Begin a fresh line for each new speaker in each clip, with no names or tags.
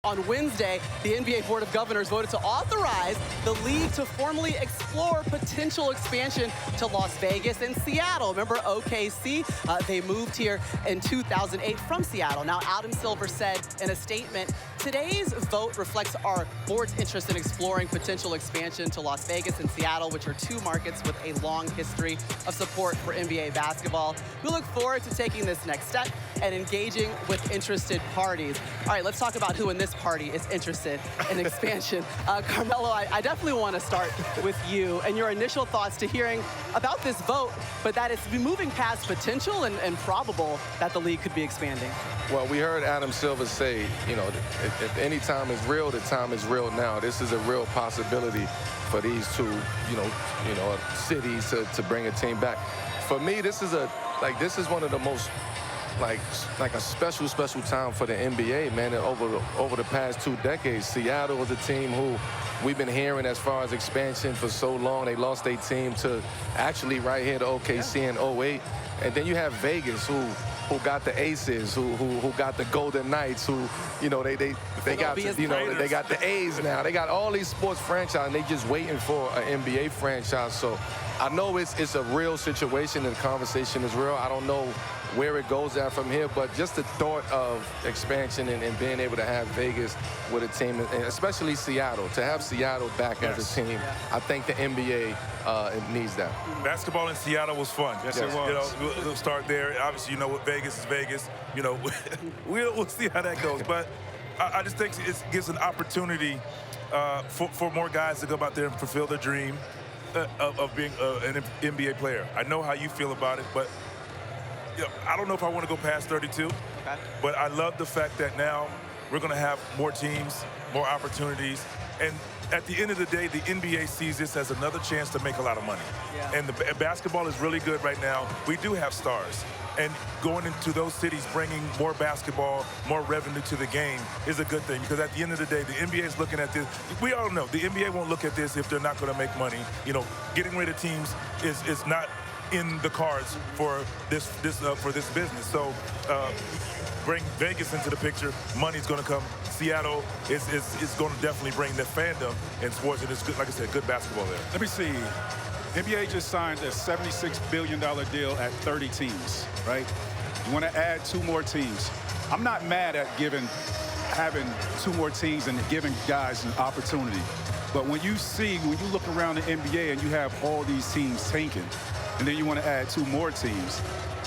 On Wednesday, the NBA Board of Governors voted to authorize the league to formally explore potential expansion to Las Vegas and Seattle. Remember OKC? They moved here in 2008 from Seattle. Now, Adam Silver said in a statement, today's vote reflects our board's interest in exploring potential expansion to Las Vegas and Seattle, which are two markets with a long history of support for NBA basketball. We look forward to taking this next step and engaging with interested parties. All right, let's talk about who in this party is interested in expansion. Carmelo, I definitely want to start with you and your initial thoughts to hearing about this vote, but that it's moving past potential and probable that the league could be expanding.
Well, we heard Adam Silver say, you know, if any time is real, the time is real now. This is a real possibility for these two, cities to bring a team back. For me, this is one of the most like a special time for the NBA, man. Over the past 2 decades, Seattle was a team who we've been hearing as far as expansion for so long. They lost their team to actually right here to OKC in 08. And then you have Vegas who got the Aces, who got the Golden Knights, who, they got they got the A's now. They got all these sports franchises, and they just waiting for an NBA franchise. So I know it's a real situation, and the conversation is real. I don't know where it goes at from here, but just the thought of expansion and being able to have Vegas with a team, and especially Seattle, to have Seattle back as a team, I think the NBA needs that.
Basketball in Seattle was fun.
Yes, it was.
We'll start there. Obviously, what Vegas is Vegas. We'll see how that goes. But I just think it gives an opportunity for more guys to go out there and fulfill their dream of being an NBA player. I know how you feel about it, but I don't know if I want to go past 32. Okay. But I love the fact that now we're going to have more teams, more opportunities, and at the end of the day, the NBA sees this as another chance to make a lot of money. Yeah. And the basketball is really good right now. We do have stars. And going into those cities, bringing more basketball, more revenue to the game is a good thing. Because at the end of the day, the NBA is looking at this. We all know the NBA won't look at this if they're not going to make money. Getting rid of teams is not in the cards for this business. So bring Vegas into the picture. Money's going to come. Seattle is going to definitely bring the fandom in sports, and it's good, like I said, good basketball there.
Let me see. NBA just signed a $76 billion deal at 30 teams, right? You want to add 2 more teams. I'm not mad at having 2 more teams and giving guys an opportunity. But when you look around the NBA and you have all these teams tanking, and then you want to add 2 more teams,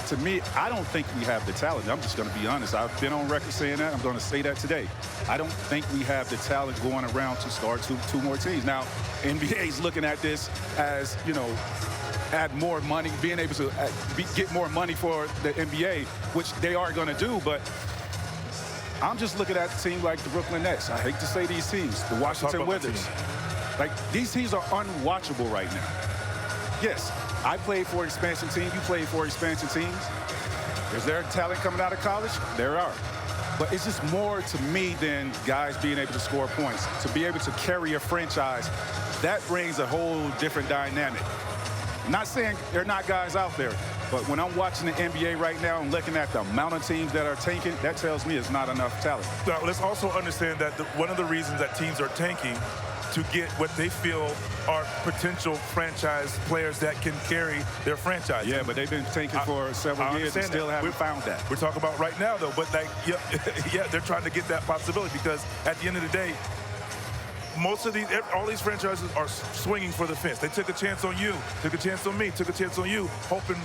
to me, I don't think we have the talent. I'm just going to be honest. I've been on record saying that. I'm going to say that today. I don't think we have the talent going around to start 2 more teams. Now, NBA's looking at this as, add more money, being able to get more money for the NBA, which they are going to do. But I'm just looking at a team like the Brooklyn Nets. I hate to say these teams, the Washington Wizards. Like, these teams are unwatchable right now. Yes, I played for an expansion team. You played for expansion teams. Is there talent coming out of college? There are. But it's just more to me than guys being able to score points. To be able to carry a franchise, that brings a whole different dynamic. I'm not saying there are not guys out there, but when I'm watching the NBA right now and looking at the amount of teams that are tanking, that tells me it's not enough talent.
Now, let's also understand that one of the reasons that teams are tanking to get what they feel are potential franchise players that can carry their franchise.
Yeah, but they've been tanking for several years and still haven't found that.
We're talking about right now, though, but they're trying to get that possibility because at the end of the day, all these franchises are swinging for the fence. They took a chance on you, took a chance on me, took a chance on you, hoping,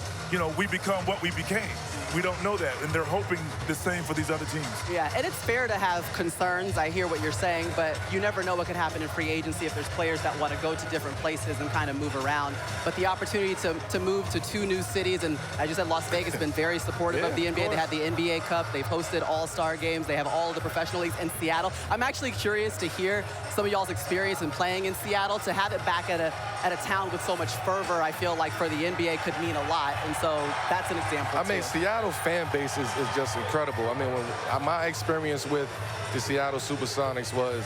we become what we became. We don't know that, and they're hoping the same for these other teams.
Yeah, and it's fair to have concerns. I hear what you're saying, but you never know what could happen in free agency if there's players that want to go to different places and kind of move around. But the opportunity to move to 2 new cities, and as you said, Las Vegas has been very supportive of the NBA. They had the NBA Cup. They've hosted all-star games. They have all of the professional leagues in Seattle. I'm actually curious to hear some of y'all's experience in playing in Seattle. To have it back at a town with so much fervor, I feel like for the NBA could mean a lot. And so that's an example,
I mean, Seattle's fan base is just incredible. I mean, my experience with the Seattle Supersonics was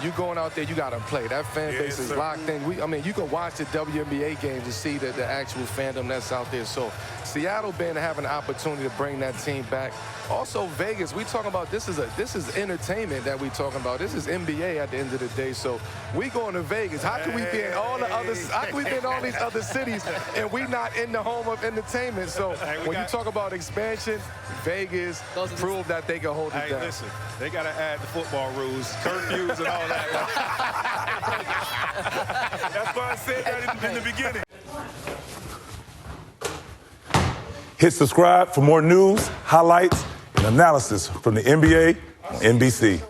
you going out there, you got to play. That fan base is locked in. I mean, you can watch the WNBA games to see the actual fandom that's out there. So Seattle been having an opportunity to bring that team back. Also, Vegas, we talking about this is entertainment that we talking about. This is NBA at the end of the day. So we going to Vegas. How can we be in all the other? How can we be in all these other cities and we not in the home of entertainment? So when you talk about expansion, Vegas proved that they can hold it down.
Listen, they got to add the football rules, curfews, and all that.
That's why I said that in the beginning.
Hit subscribe for more news, highlights, and analysis from the NBA on NBC.